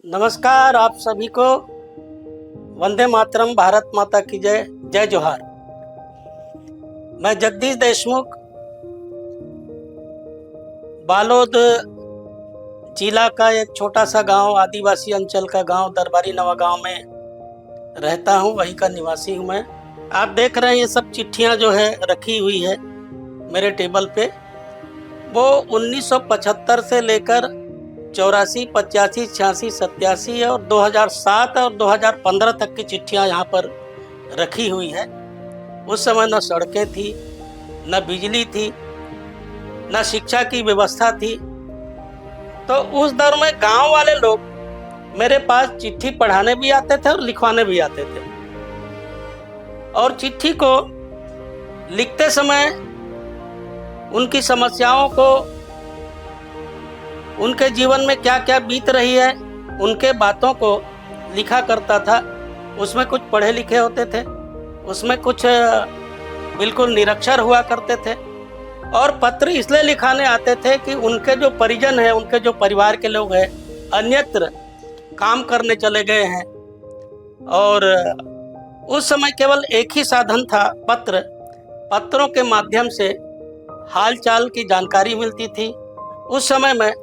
नमस्कार आप सभी को। वंदे मातरम, भारत माता की जय, जय जोहार। मैं जगदीश देशमुख, बालोद जिला का एक छोटा सा गांव, आदिवासी अंचल का गांव दरबारी नवा गांव में रहता हूं, वहीं का निवासी हूं मैं। आप देख रहे हैं ये सब चिट्ठियां जो है रखी हुई है मेरे टेबल पे। वो 1975 से लेकर 84, 85, 86, 87 और 2007 और 2015 तक की चिट्ठियां यहाँ पर रखी हुई है। उस समय न सड़कें थी, न बिजली थी, न शिक्षा की व्यवस्था थी। तो उस दौर में गांव वाले लोग मेरे पास चिट्ठी पढ़ाने भी आते थे और लिखवाने भी आते थे। और चिट्ठी को लिखते समय उनकी समस्याओं को, उनके जीवन में क्या क्या बीत रही है, उनके बातों को लिखा करता था। उसमें कुछ पढ़े लिखे होते थे, उसमें कुछ बिल्कुल निरक्षर हुआ करते थे। और पत्र इसलिए लिखाने आते थे कि उनके जो परिजन हैं, उनके जो परिवार के लोग हैं, अन्यत्र काम करने चले गए हैं। और उस समय केवल एक ही साधन था, पत्र। पत्रों के माध्यम से हाल चाल की जानकारी मिलती थी। उस समय में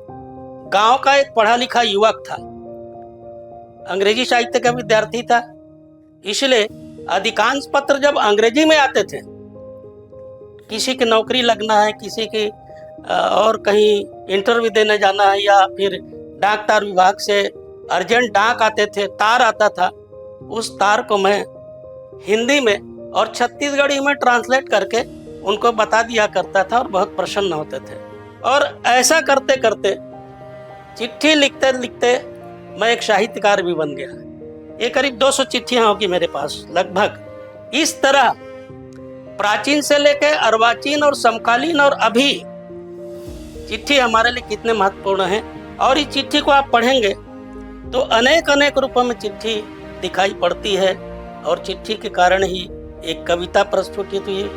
गांव का एक पढ़ा लिखा युवक था, अंग्रेजी साहित्य का विद्यार्थी था, इसलिए अधिकांश पत्र जब अंग्रेजी में आते थे, किसी की नौकरी लगना है, किसी की और कहीं इंटरव्यू देने जाना है, या फिर डाक तार विभाग से अर्जेंट डाक आते थे, तार आता था, उस तार को मैं हिंदी में और छत्तीसगढ़ी में ट्रांसलेट करके उनको बता दिया करता था और बहुत प्रसन्न होते थे। और ऐसा करते करते, चिट्ठी लिखते लिखते मैं एक साहित्यकार भी बन गया। ये करीब 200 चिट्ठियां होगी मेरे पास लगभग। इस तरह प्राचीन से लेकर अर्वाचीन और समकालीन और अभी चिट्ठी हमारे लिए कितने महत्वपूर्ण है। और इस चिट्ठी को आप पढ़ेंगे तो अनेक अनेक रूपों में चिट्ठी दिखाई पड़ती है। और चिट्ठी के कारण ही एक कविता प्रस्फुटित हुई,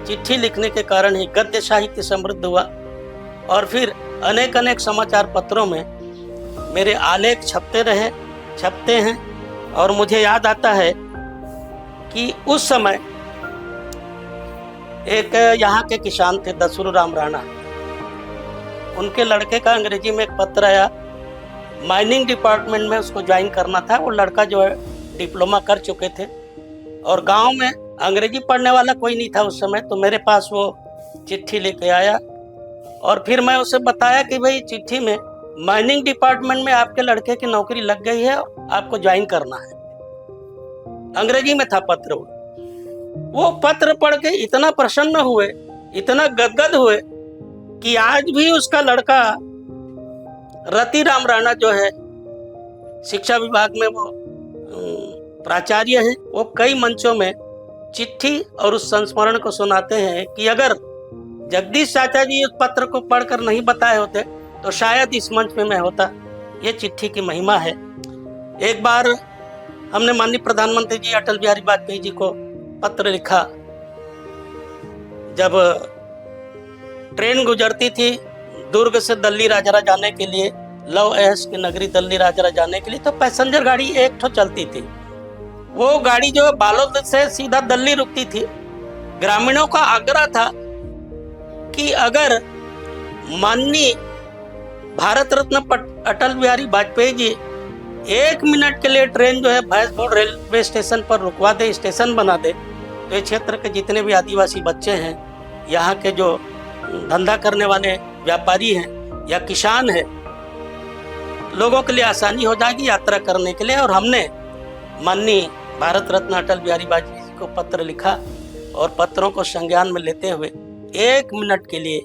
चिट्ठी लिखने के कारण ही गद्य साहित्य समृद्ध हुआ। और फिर अनेक अनेक समाचार पत्रों में मेरे आलेख छपते हैं। और मुझे याद आता है कि उस समय एक यहाँ के किसान थे, दसरू राम राणा, उनके लड़के का अंग्रेजी में एक पत्र आया, माइनिंग डिपार्टमेंट में उसको ज्वाइन करना था। वो लड़का जो है डिप्लोमा कर चुके थे और गांव में अंग्रेजी पढ़ने वाला कोई नहीं था उस समय। तो मेरे पास वो चिट्ठी लेके आया और फिर मैं उसे बताया कि भाई चिट्ठी में माइनिंग डिपार्टमेंट में आपके लड़के की नौकरी लग गई है, आपको ज्वाइन करना है। अंग्रेजी में था पत्र। वो पत्र पढ़ के इतना प्रसन्न हुए, इतना गदगद हुए कि आज भी उसका लड़का रति राम राणा जो है, शिक्षा विभाग में वो प्राचार्य है, वो कई मंचों में चिट्ठी और उस संस्मरण को सुनाते हैं कि अगर जगदीश चाचा जी इस पत्र को पढ़कर नहीं बताए होते तो शायद इस मंच में मैं होता। ये चिट्ठी की महिमा है। एक बार हमने माननीय प्रधानमंत्री जी अटल बिहारी वाजपेयी जी को पत्र लिखा। जब ट्रेन गुजरती थी दुर्ग से दिल्ली राजरा जाने के लिए, लव ऐश की नगरी दिल्ली राजरा जाने के लिए, तो पैसेंजर गाड़ी एक ठो चलती थी। वो गाड़ी जो बालोद से सीधा दिल्ली रुकती थी। ग्रामीणों का आग्रह था कि अगर माननीय भारत रत्न अटल बिहारी वाजपेयी जी 1 मिनट के लिए ट्रेन जो है भैंसपुर रेलवे स्टेशन पर रुकवा दे, स्टेशन बना दे, तो ये क्षेत्र के जितने भी आदिवासी बच्चे हैं, यहाँ के जो धंधा करने वाले व्यापारी हैं या किसान हैं, लोगों के लिए आसानी हो जाएगी यात्रा करने के लिए। और हमने माननीय भारत रत्न अटल बिहारी वाजपेयी जी को पत्र लिखा और पत्रों को संज्ञान में लेते हुए 1 मिनट के लिए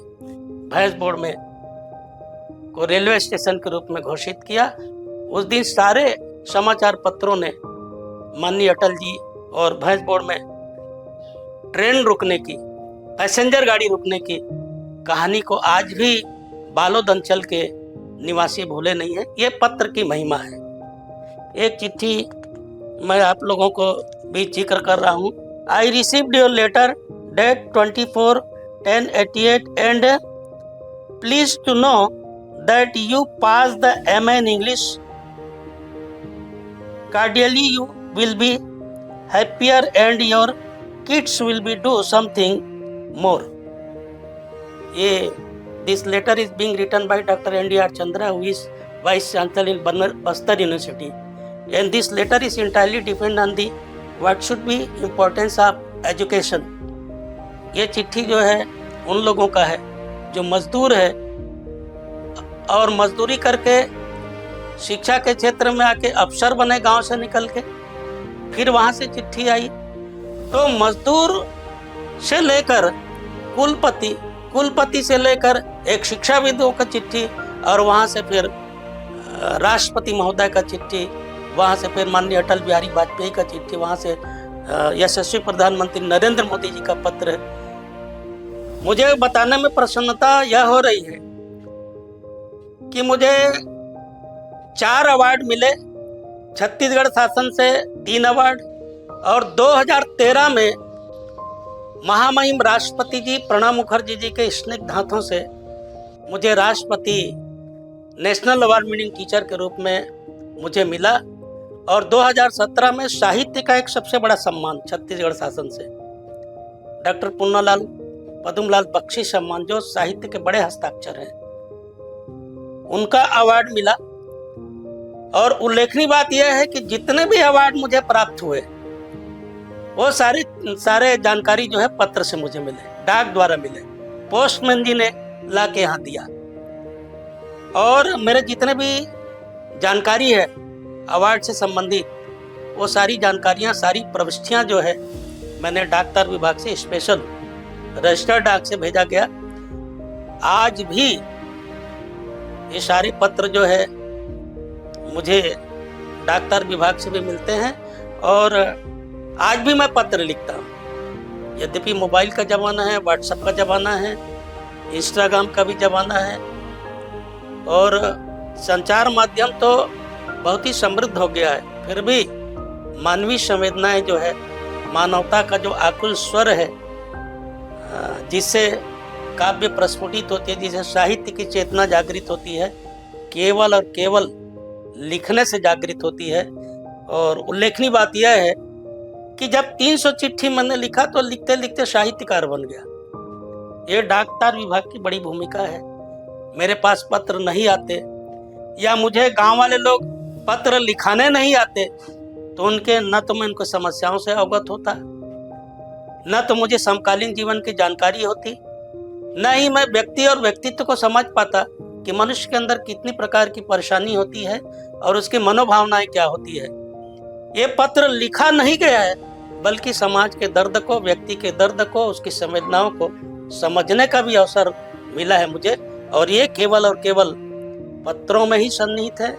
भैंसपुर में को रेलवे स्टेशन के रूप में घोषित किया। उस दिन सारे समाचार पत्रों ने माननीय अटल जी और भैंसपुर में ट्रेन रुकने की, पैसेंजर गाड़ी रुकने की कहानी को आज भी बालोद अंचल के निवासी भूले नहीं है। ये पत्र की महिमा है। एक चिट्ठी मैं आप लोगों को भी जिक्र कर रहा हूँ। I received your letter date 24/10/88 and please to know that you passed the MA in English cordially you will be happier and your kids will be do something more. ये this letter is being written by doctor NDR Chandra, who is Vice Chancellor in Bastar University, and this letter is entirely depend on the what should be importance of education। ये चिट्ठी जो है उन लोगों का है जो मजदूर है और मजदूरी करके शिक्षा के क्षेत्र में आके अफसर बने गांव से निकल के, फिर वहां से चिट्ठी आई। तो मजदूर से लेकर कुलपति से लेकर एक शिक्षाविदों का चिट्ठी, और वहां से फिर राष्ट्रपति महोदय का चिट्ठी, वहां से फिर माननीय अटल बिहारी वाजपेयी का चिट्ठी, वहां से यशस्वी प्रधानमंत्री नरेंद्र मोदी जी का पत्र। मुझे बताने में प्रसन्नता यह हो रही है कि मुझे 4 अवार्ड मिले, छत्तीसगढ़ शासन से 3 अवार्ड, और 2013 में महामहिम राष्ट्रपति जी प्रणब मुखर्जी जी के स्निग्ध हाथों से मुझे राष्ट्रपति नेशनल अवार्ड विनिंग टीचर के रूप में मुझे मिला। और 2017 में साहित्य का एक सबसे बड़ा सम्मान छत्तीसगढ़ शासन से डॉक्टर पुन्नालाल पद्मलाल बख्शी सम्मान, जो साहित्य के बड़े हस्ताक्षर हैं, उनका अवार्ड मिला। और उल्लेखनीय बात यह है कि जितने भी अवार्ड मुझे प्राप्त हुए वो सारे जानकारी जो है पत्र से मुझे मिले, डाक द्वारा मिले, पोस्टमैन जी ने ला के यहाँ दिया। और मेरे जितने भी जानकारी है अवार्ड से संबंधित, वो सारी जानकारियाँ, सारी प्रविष्टियाँ जो है मैंने डाकतार विभाग से स्पेशल रजिस्टर्ड डाक से भेजा गया। आज भी ये सारे पत्र जो है मुझे डाकतार विभाग से भी मिलते हैं, और आज भी मैं पत्र लिखता हूँ। यद्यपि मोबाइल का ज़माना है, व्हाट्सएप का ज़माना है, इंस्टाग्राम का भी ज़माना है, और संचार माध्यम तो बहुत ही समृद्ध हो गया है, फिर भी मानवीय संवेदनाएं जो है, मानवता का जो आकुल स्वर है, जिससे काव्य प्रस्फुटित होती है, जिससे साहित्य की चेतना जागृत होती है, केवल और केवल लिखने से जागृत होती है। और उल्लेखनीय बात यह है कि जब 300 चिट्ठी मैंने लिखा तो लिखते लिखते साहित्यकार बन गया। ये डाकतार विभाग की बड़ी भूमिका है। मेरे पास पत्र नहीं आते, या मुझे गांव वाले लोग पत्र लिखाने नहीं आते, तो उनके न तो मैं उनको समस्याओं से अवगत होता, न तो मुझे समकालीन जीवन की जानकारी होती, न ही मैं व्यक्ति और व्यक्तित्व को समझ पाता कि मनुष्य के अंदर कितनी प्रकार की परेशानी होती है और उसकी मनोभावनाएं क्या होती है। ये पत्र लिखा नहीं गया है, बल्कि समाज के दर्द को, व्यक्ति के दर्द को, उसकी संवेदनाओं को समझने का भी अवसर मिला है मुझे। और ये केवल और केवल पत्रों में ही सन्निहित है,